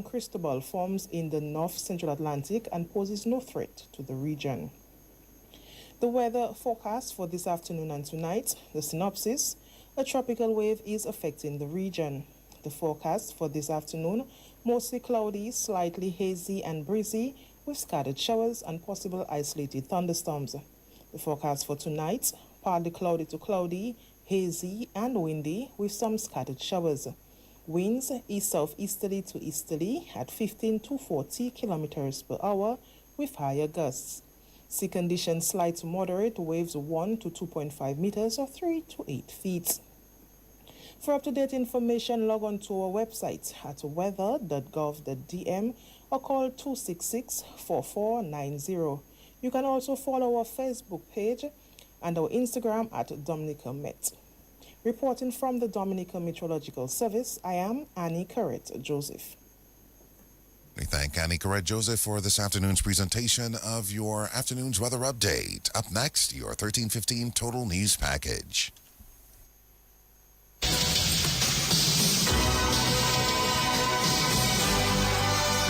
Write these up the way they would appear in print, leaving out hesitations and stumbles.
Cristobal forms in the North Central Atlantic and poses no threat to the region. The weather forecast for this afternoon and tonight, the synopsis: a tropical wave is affecting the region. The forecast for this afternoon, mostly cloudy, slightly hazy and breezy, with scattered showers and possible isolated thunderstorms. The forecast for tonight, partly cloudy to cloudy, hazy and windy, with some scattered showers. Winds east-southeasterly to easterly at 15 to 40 kilometers per hour, with higher gusts. Sea conditions slight to moderate, waves 1 to 2.5 meters or 3 to 8 feet. For up-to-date information, log on to our website at weather.gov.dm or call 266-4490. You can also follow our Facebook page and our Instagram at Dominica Met. Reporting from the Dominica Meteorological Service, I am Annie Corrett Joseph. We thank Annie Corrett Joseph for this afternoon's presentation of your afternoon's weather update. Up next, your 1315 Total News Package.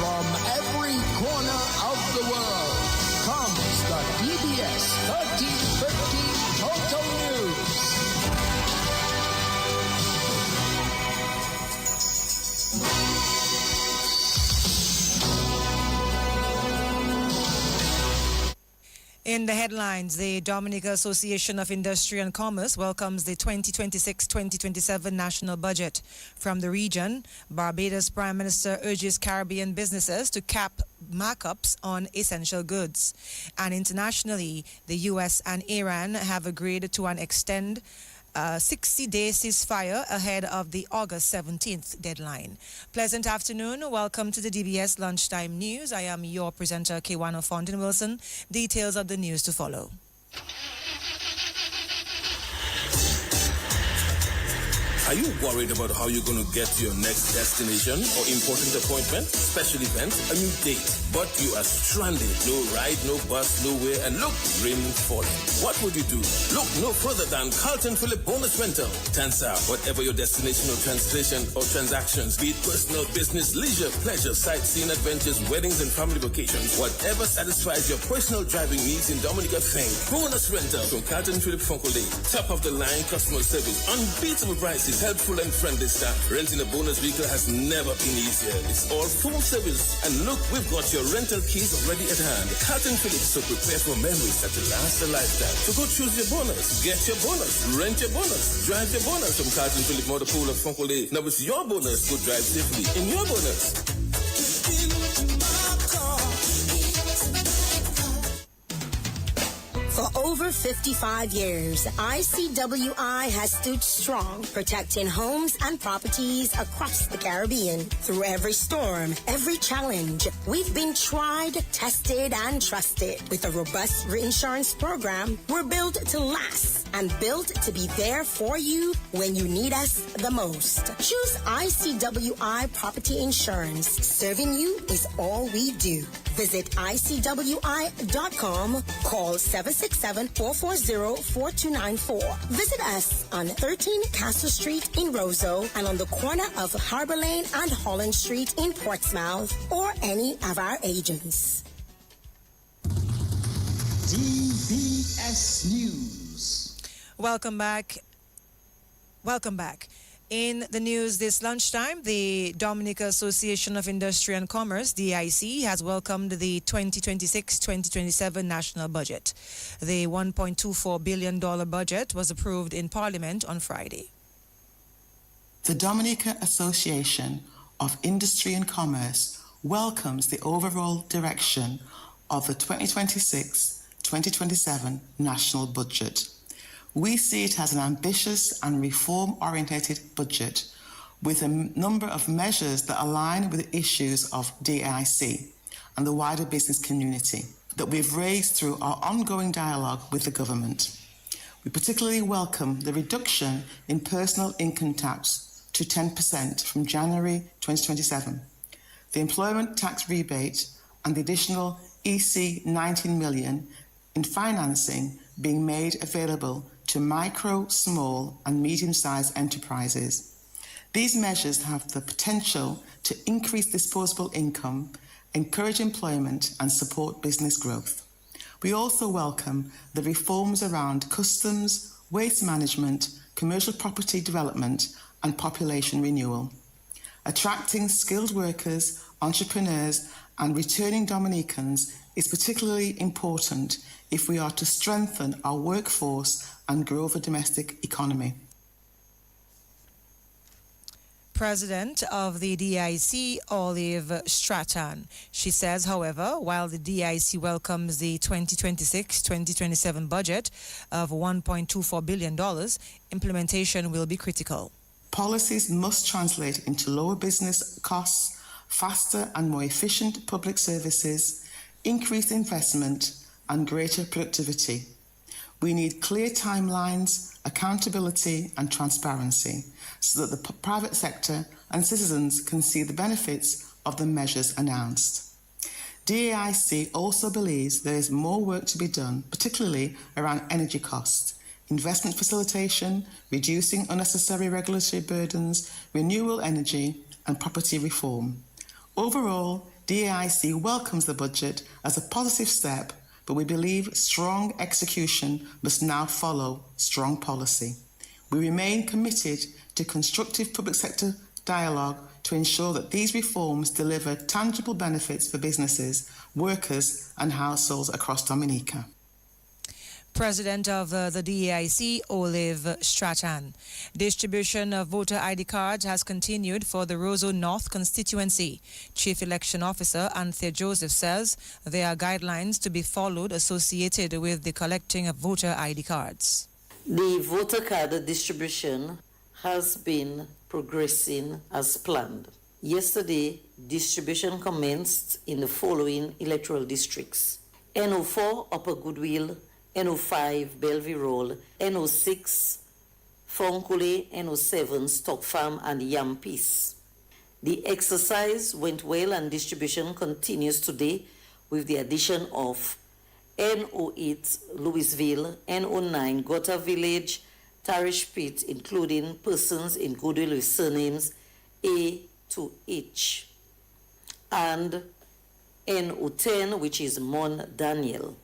From every corner of the world comes the DBS 1315 Total News. In the headlines, the Dominica Association of Industry and Commerce welcomes the 2026-2027 national budget. From the region, Barbados Prime Minister urges Caribbean businesses to cap markups on essential goods. And internationally, the U.S. and Iran have agreed to an extend 60-day ceasefire ahead of the August 17th deadline. Pleasant afternoon. Welcome to the DBS Lunchtime News. I am your presenter, Kiwana Fontaine Wilson. Details of the news to follow. Are you worried about how you're going to get to your next destination or important appointment, special event, a new date, but you are stranded? No ride, no bus, nowhere, and look, rain falling. What would you do? Look no further than Carlton Phillip Bonus Rental. Tansa, whatever your destination or translation or transactions, be it personal, business, leisure, pleasure, sightseeing, adventures, weddings, and family vacations, whatever satisfies your personal driving needs in Dominica, think Bonus Rental from Carlton Phillip Foncolay. Top of the line customer service, unbeatable prices, helpful and friendly staff. Renting a bonus vehicle has never been easier. It's all full service. And look, we've got your rental keys already at hand. Carlton Phillips, so prepare for memories that will last a lifetime. So go choose your bonus, get your bonus, rent your bonus, drive your bonus from Carlton Phillips Motor Pool of Foncolay. Now it's your bonus. Go drive safely in your bonus. For over 55 years, ICWI has stood strong, protecting homes and properties across the Caribbean. Through every storm, every challenge, we've been tried, tested, and trusted. With a robust reinsurance program, we're built to last and built to be there for you when you need us the most. Choose ICWI Property Insurance. Serving you is all we do. Visit ICWI.com. Call 767-440-4294. Visit us on 13 Castle Street in Roseau and on the corner of Harbor Lane and Holland Street in Portsmouth, or any of our agents. DBS News. Welcome back. In the news this lunchtime, the Dominica Association of Industry and Commerce, DIC, has welcomed the 2026-2027 national budget. The $1.24 billion budget was approved in Parliament on Friday. The Dominica Association of Industry and Commerce welcomes the overall direction of the 2026-2027 national budget. We see it as an ambitious and reform-oriented budget with a number of measures that align with the issues of DIC and the wider business community that we've raised through our ongoing dialogue with the government. We particularly welcome the reduction in personal income tax to 10% from January 2027, the employment tax rebate and the additional EC 19 million in financing being made available to micro, small and medium-sized enterprises. These measures have the potential to increase disposable income, encourage employment and support business growth. We also welcome the reforms around customs, waste management, commercial property development and population renewal. Attracting skilled workers, entrepreneurs and returning Dominicans is particularly important if we are to strengthen our workforce and grow the domestic economy. President of the DIC, Olive Stratton. She says, however, while the DIC welcomes the 2026-2027 budget of $1.24 billion, implementation will be critical. Policies must translate into lower business costs, faster and more efficient public services, increased investment, and greater productivity. We need clear timelines, accountability, and transparency so that the private sector and citizens can see the benefits of the measures announced. DAIC also believes there is more work to be done, particularly around energy costs, investment facilitation, reducing unnecessary regulatory burdens, renewable energy, and property reform. Overall, DAIC welcomes the budget as a positive step, but we believe strong execution must now follow strong policy. We remain committed to constructive public sector dialogue to ensure that these reforms deliver tangible benefits for businesses, workers, and households across Dominica. President of the DAIC, Olive Stratton. Distribution of voter ID cards has continued for the Roseau North constituency. Chief Election Officer Anthea Joseph says there are guidelines to be followed associated with the collecting of voter ID cards. The voter card distribution has been progressing as planned. Yesterday, distribution commenced in the following electoral districts: NO4 Upper Goodwill, NO5 Bellevue Road, NO6 Fonkule, NO7 Stock Farm and Yampis. The exercise went well and distribution continues today with the addition of NO8 Louisville, NO9 Gota Village, Tarish Pit, including persons in Goodwill with surnames A to H, and NO10, which is Mon Daniel.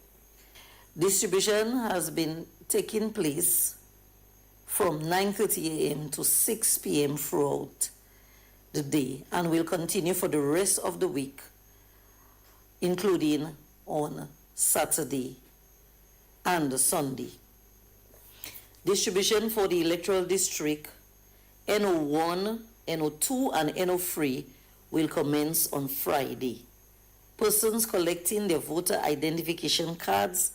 Distribution has been taking place from 9:30 a.m. to 6 p.m. throughout the day and will continue for the rest of the week, including on Saturday and Sunday. Distribution for the electoral district NO1, NO2, and NO3 will commence on Friday. Persons collecting their voter identification cards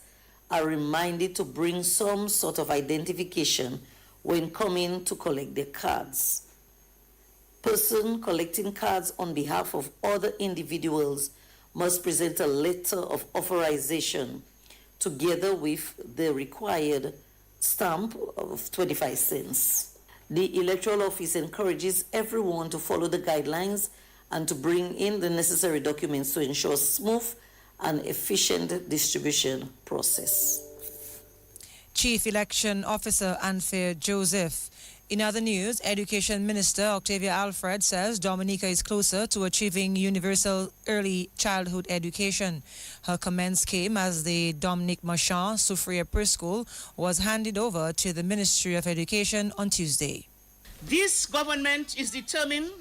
are reminded to bring some sort of identification when coming to collect their cards. Person collecting cards on behalf of other individuals must present a letter of authorization together with the required stamp of 25 cents. The Electoral Office encourages everyone to follow the guidelines and to bring in the necessary documents to ensure smooth and efficient distribution process. Chief Election Officer Anthea Joseph. In other news, Education Minister Octavia Alfred says Dominica is closer to achieving universal early childhood education. Her comments came as the Dominic Marchand Soufriere Preschool was handed over to the Ministry of Education on Tuesday. This government is determined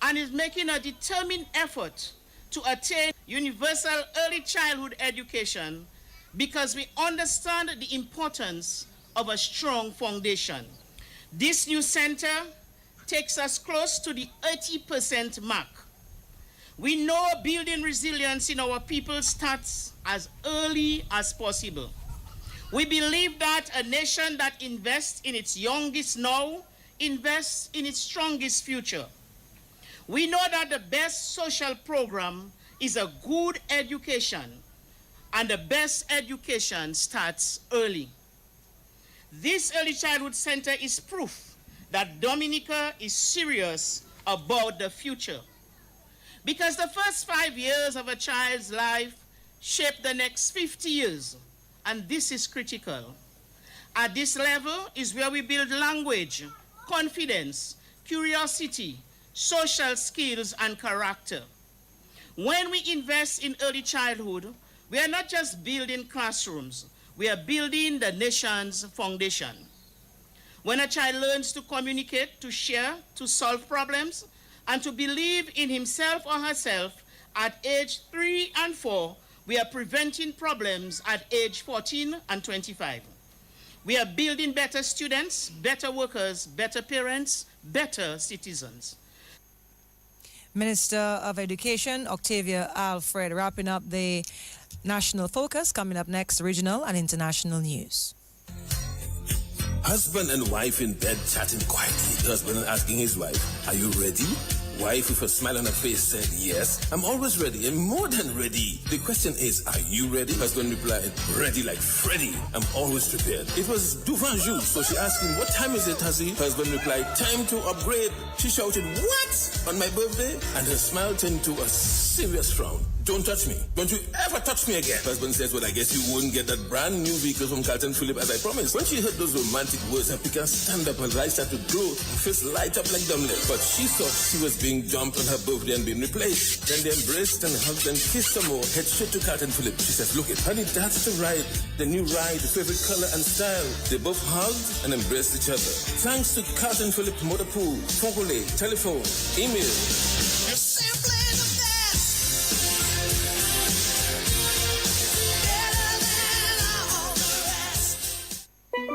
and is making a determined effort to attain universal early childhood education because we understand the importance of a strong foundation. This new center takes us close to the 80% mark. We know building resilience in our people starts as early as possible. We believe that a nation that invests in its youngest now invests in its strongest future. We know that the best social program is a good education, and the best education starts early. This early childhood center is proof that Dominica is serious about the future, because the first 5 years of a child's life shape the next 50 years, and this is critical. At this level is where we build language, confidence, curiosity, social skills, and character. When we invest in early childhood, we are not just building classrooms, we are building the nation's foundation. When a child learns to communicate, to share, to solve problems, and to believe in himself or herself at age 3 and 4, we are preventing problems at age 14 and 25. We are building better students, better workers, better parents, better citizens. Minister of Education, Octavia Alfred, wrapping up the national focus. Coming up next, regional and international news. Husband and wife in bed chatting quietly. The husband asking his wife, "Are you ready?" Wife with a smile on her face said, "Yes, I'm always ready and more than ready." The question is, are you ready? Husband replied, "Ready like Freddy. I'm always prepared." It was devant jour, so she asked him, "What time is it, Hussy?" Husband replied, "Time to upgrade." She shouted, "What? On my birthday?" And her smile turned to a serious frown. "Don't touch me. Don't you ever touch me again." Husband says, "Well, I guess you wouldn't get that brand new vehicle from Carlton Phillip as I promised." When she heard those romantic words, her picker stand up, her eyes started to glow, her face light up like dumblet. But she thought she was being dumped on her birthday and being replaced. Then they embraced and hugged and kissed some more. Head straight to Carlton Phillip. She says, "Look it, honey, that's the ride. The new ride, the favorite color and style." They both hugged and embraced each other. Thanks to Carlton Phillip Motor Pool, phone call, telephone, email. You're simply the best.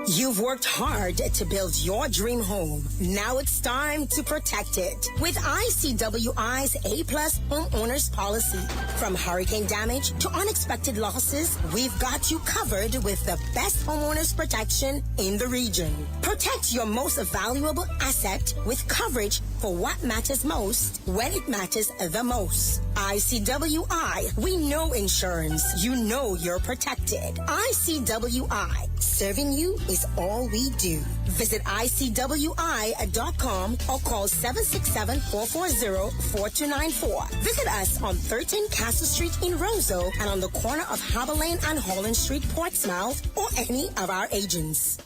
You've worked hard to build your dream home. Now it's time to protect it with ICWI's A-Plus homeowners policy. From hurricane damage to unexpected losses, we've got you covered with the best homeowners protection in the region. Protect your most valuable asset with coverage for what matters most when it matters the most. ICWI, we know insurance. You know you're protected. ICWI, serving you is all we do. Visit ICWI.com or call 767-440-4294. Visit us on 13 Castle Street in Roseau and on the corner of Harbour Lane and Holland Street, Portsmouth, or any of our agents.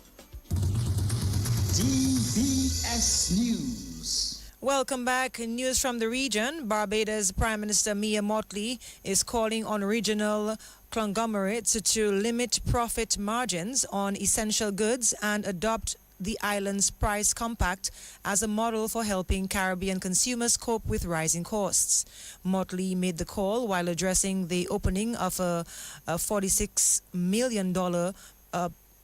DBS News. Welcome back. News from the region. Barbados Prime Minister Mia Mottley is calling on regional conglomerates to limit profit margins on essential goods and adopt the island's price compact as a model for helping Caribbean consumers cope with rising costs. Mottley made the call while addressing the opening of a $46 million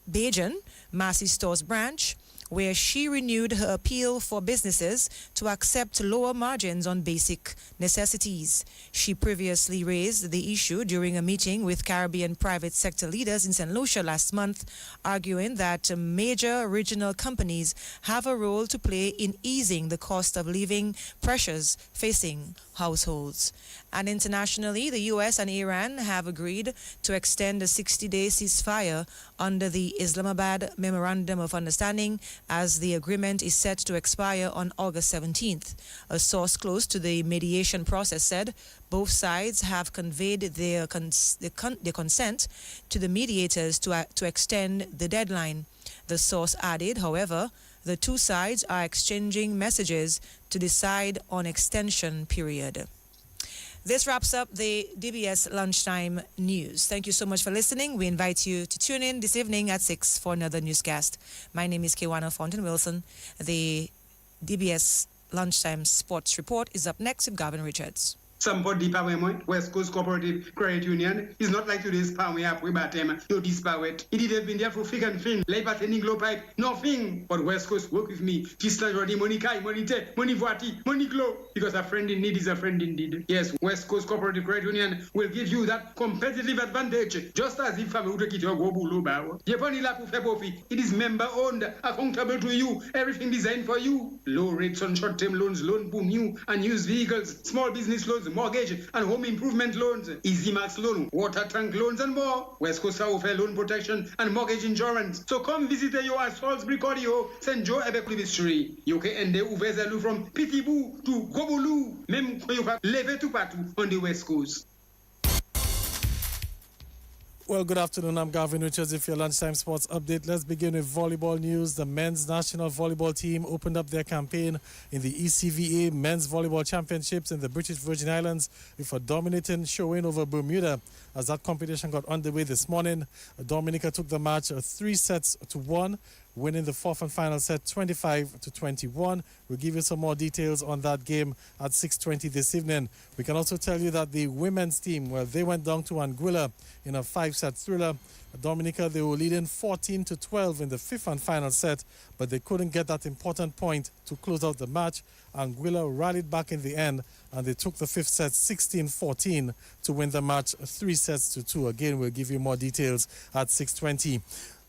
Bajan Massey Stores branch, where she renewed her appeal for businesses to accept lower margins on basic necessities. She previously raised the issue during a meeting with Caribbean private sector leaders in St. Lucia last month, arguing that major regional companies have a role to play in easing the cost of living pressures facing households. And internationally, the U.S. and Iran have agreed to extend a 60-day ceasefire under the Islamabad Memorandum of Understanding as the agreement is set to expire on August 17th. A source close to the mediation process said both sides have conveyed their consent to the mediators to extend the deadline. The source added, however, the two sides are exchanging messages to decide on extension period. This wraps up the DBS Lunchtime News. Thank you so much for listening. We invite you to tune in this evening at 6 for another newscast. My name is Kewana Fountain Wilson. The DBS Lunchtime Sports Report is up next with Gavin Richards. Somebody power West Coast Cooperative Credit Union is not like today's power we have with them. No dispower. It did have been there for thick and thin. Like any glow pipe, nothing. But West Coast work with me. Just like money kai, money te, money voati, money glow. Because a friend in need is a friend indeed. Yes, West Coast Cooperative Credit Union will give you that competitive advantage. Just as if I'm to get your go below bow. It is member owned, accountable to you. Everything designed for you. Low rates on short-term loans, loan boom, new and used vehicles, small business loans, mortgage and home improvement loans, Easy Max loan, water tank loans and more. West Coast offer loan protection and mortgage insurance. So come visit you at Salisbury Cordio, St. Joe Ebekli Street. You can end the from Pitibou to Gobolu, même you can leve to Patu on the West Coast. Well, good afternoon. I'm Gavin Richards with your Lunchtime Sports Update. Let's begin with volleyball news. The men's national volleyball team opened up their campaign in the ECVA Men's Volleyball Championships in the British Virgin Islands with a dominating showing over Bermuda as that competition got underway this morning. Dominica took the match 3-1, winning the fourth and final set 25-21. We'll give you some more details on that game at 6:20 this evening. We can also tell you that the women's team, well, they went down to Anguilla in a 5-set thriller. Dominica, they were leading 14-12 in the fifth and final set, but they couldn't get that important point to close out the match. Anguilla rallied back in the end, and they took the fifth set 16-14 to win the match 3-2. Again, we'll give you more details at 6:20.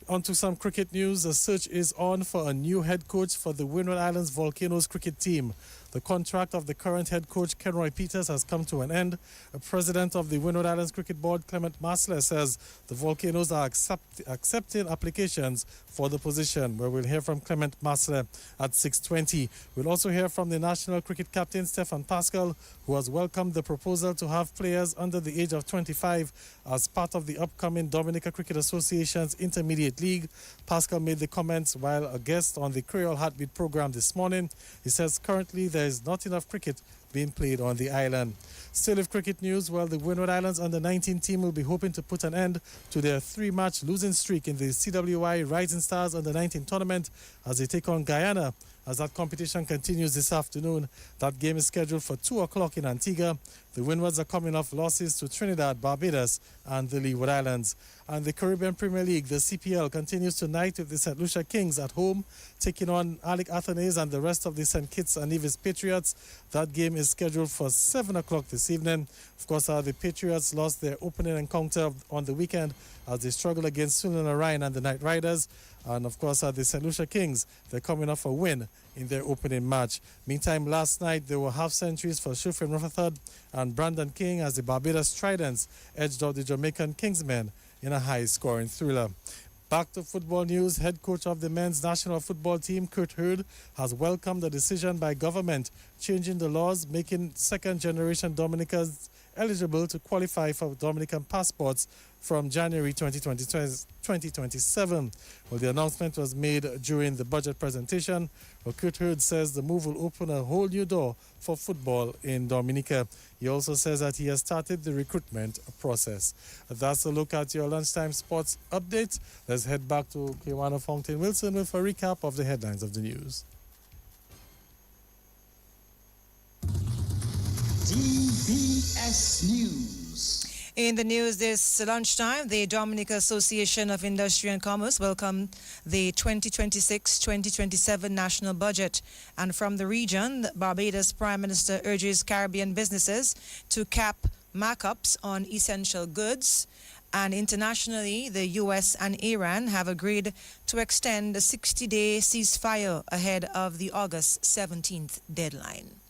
On to some cricket news. A search is on for a new head coach for the Windward Islands Volcanoes cricket team. The contract of the current head coach, Kenroy Peters, has come to an end. A president of the Windward Islands Cricket Board, Clement Masler, says the Volcanoes are accepting applications for the position, where we'll hear from Clement Masler at 6:20. We'll also hear from the national cricket captain, Stefan Pascal, who has welcomed the proposal to have players under the age of 25 as part of the upcoming Dominica Cricket Association's Intermediate League. Pascal made the comments while a guest on the Creole Heartbeat program this morning. He says currently there is not enough cricket being played on the island. Still with cricket news, well, the Windward Islands under-19 team will be hoping to put an end to their 3-match losing streak in the CWI Rising Stars under-19 tournament as they take on Guyana. As that competition continues this afternoon, that game is scheduled for 2 o'clock in Antigua. The Windwards are coming off losses to Trinidad, Barbados, and the Leeward Islands. And the Caribbean Premier League, the CPL, continues tonight with the St. Lucia Kings at home, taking on Alec Athenaeus and the rest of the St. Kitts and Nevis Patriots. That game is scheduled for 7 o'clock this evening. Of course, the Patriots lost their opening encounter on the weekend as they struggle against Sunil Narayan and the Knight Riders. And of course, the St. Lucia Kings, they're coming off a win in their opening match. Meantime, last night there were half centuries for Shufrin Rutherford and Brandon King as the Barbados Tridents edged out the Jamaican Kingsmen in a high-scoring thriller. Back to football news. Head coach of the men's national football team, Kurt Hurd, has welcomed the decision by government changing the laws, making second-generation Dominicans eligible to qualify for Dominican passports from January 2027. Well, the announcement was made during the budget presentation. Well, Kurt Hurd says the move will open a whole new door for football in Dominica. He also says that he has started the recruitment process. That's a look at your Lunchtime Sports Update. Let's head back to Kiwana Fountain Wilson with a recap of the headlines of the news. DBS News. In the news this lunchtime, the Dominica Association of Industry and Commerce welcomed the 2026-2027 national budget. And from the region, Barbados Prime Minister urges Caribbean businesses to cap markups on essential goods. And internationally, the U.S. and Iran have agreed to extend a 60-day ceasefire ahead of the August 17th deadline.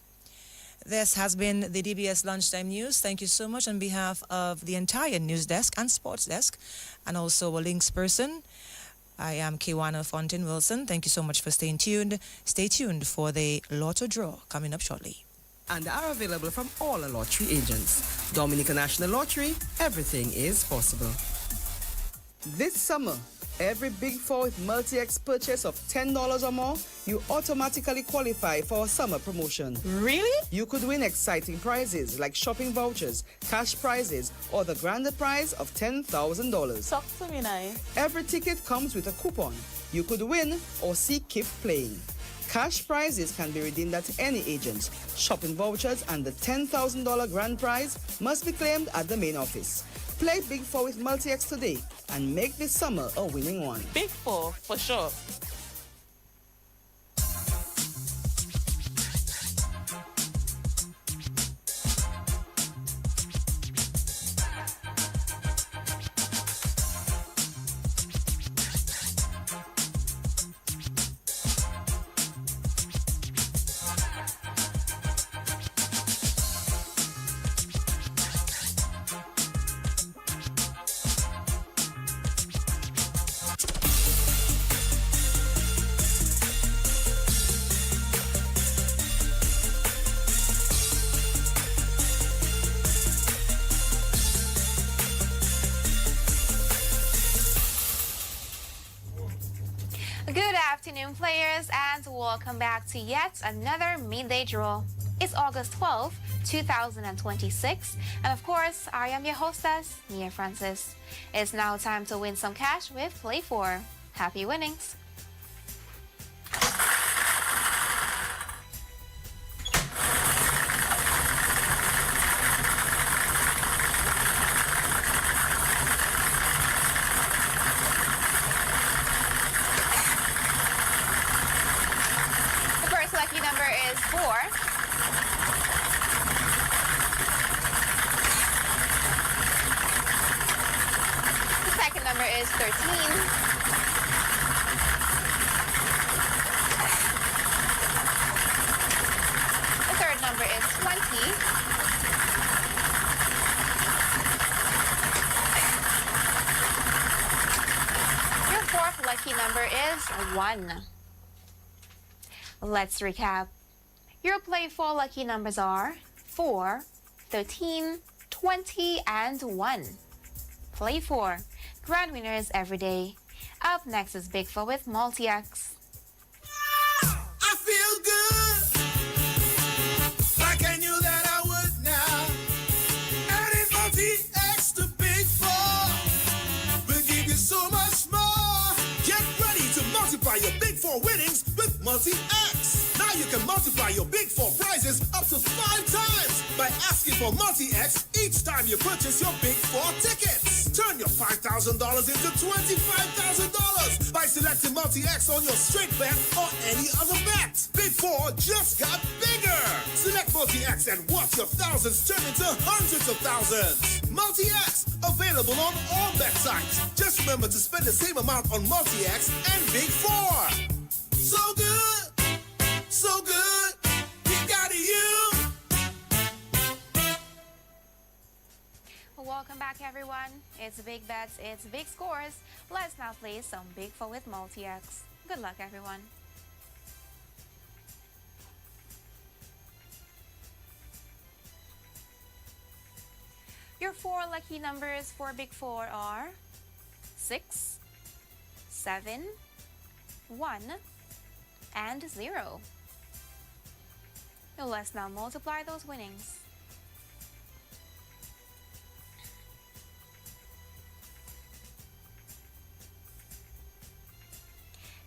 This has been the DBS Lunchtime News. Thank you so much on behalf of the entire news desk and sports desk, and also a links person. I am Kiwana Fontaine Wilson. Thank you so much for staying tuned. Stay tuned for the Lotto Draw coming up shortly. And are available from all our lottery agents. Dominica National Lottery, everything is possible. This summer, every Big Four with multi-X purchase of $10 or more, you automatically qualify for a summer promotion. Really? You could win exciting prizes like shopping vouchers, cash prizes, or the grander prize of $10,000. Talk to me now. Every ticket comes with a coupon. You could win or see keep playing. Cash prizes can be redeemed at any agent. Shopping vouchers and the $10,000 grand prize must be claimed at the main office. Play Big Four with multi-X today and make this summer a winning one. Big Four, for sure. Good afternoon, players, and welcome back to yet another midday draw. It's August 12th, 2026, and of course, I am your hostess, Mia Francis. It's now time to win some cash with Play 4. Happy winnings! Lucky number is 4. The second number is 13. The third number is 20. Your fourth lucky number is 1. Let's recap. Your Play 4 lucky numbers are 4, 13, 20, and 1. Play 4. Grand winners every day. Up next is Big 4 with Multi-X. I feel good, like I knew that I would now. Adding Multi-X to Big 4 will give you so much more. Get ready to multiply your Big 4 winnings with Multi-X. Now you can multiply your Big 4 prizes up to 5 times by asking for Multi-X each time you purchase your Big 4 tickets. Turn your $5,000 into $25,000 by selecting Multi-X on your straight bet or any other bet. Big 4 just got bigger. Select Multi-X and watch your thousands turn into hundreds of thousands. Multi-X, available on all bet sites. Just remember to spend the same amount on Multi-X and Big 4. So good, so good, we got you. Welcome back, everyone. It's big bets, it's big scores. Let's now play some Big 4 with Multi-X. Good luck, everyone. Your 4 lucky numbers for Big 4 are 6, 7, 1, and 0. Now let's now multiply those winnings.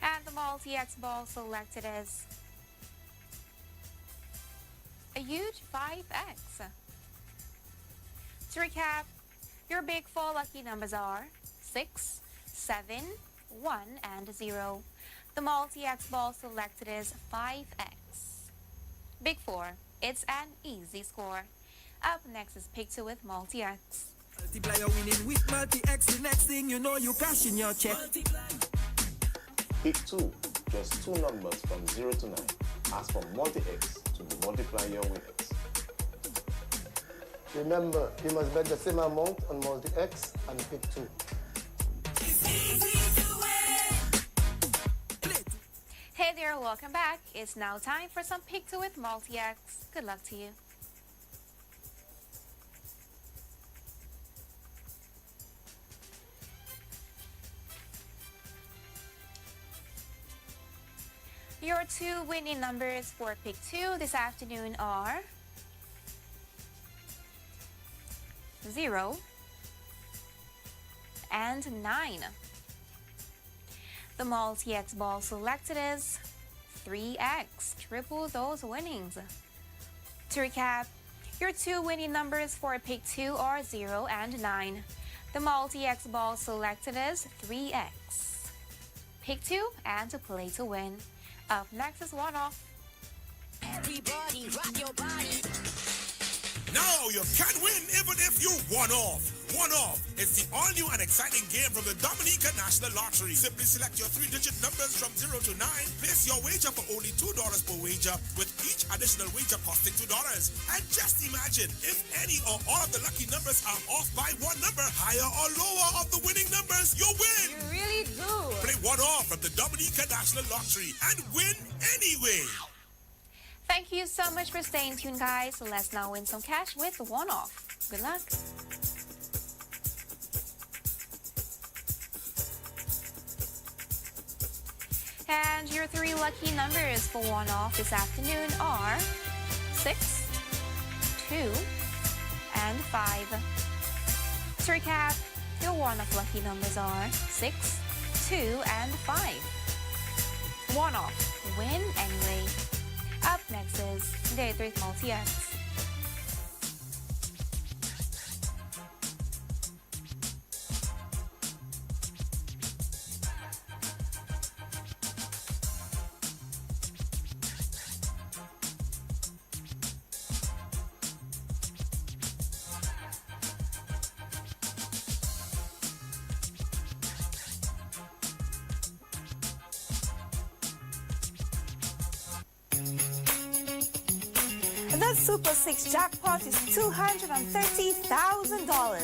And the Multi-X ball selected is a huge 5X. To recap, your Big 4 lucky numbers are 6, 7, 1, and 0. The Multi-X ball selected is 5X. Big 4, it's an easy score. Up next is Pick 2 with Multi-X. Multiplier winning with Multi-X. The next thing you know, you cash in your check. Pick 2, just 2 numbers from 0 to 9. Ask for Multi-X to multiply your winnings. Remember, you must bet the same amount on Multi-X and Pick 2. Hey there, welcome back. It's now time for some Pick 2 with Multi-X. Good luck to you. Your 2 winning numbers for Pick 2 this afternoon are 0 and 9. The Multi-X ball selected is 3X. Triple those winnings. To recap, your 2 winning numbers for Pick 2 are 0 and 9. The Multi-X ball selected is 3X. Pick 2 and to play to win. Up next is One Off. Everybody rock your body. Now you can win even if you one off. One Off. It's the all-new and exciting game from the Dominica National Lottery. Simply select your 3-digit numbers from 0 to 9. Place your wager for only $2 per wager, with each additional wager costing $2. And just imagine, if any or all of the lucky numbers are off by one number, higher or lower of the winning numbers, you win. You really do. Play One Off from the Dominica National Lottery and win anyway. Thank you so much for staying tuned, guys. Let's now win some cash with One Off. Good luck. And your 3 lucky numbers for one-off this afternoon are 6, 2, and 5. To recap, your one-off lucky numbers are 6, 2, and 5. One-off, win anyway. Up next is Day 3 Multi-X. The Super 6 jackpot is $230,000.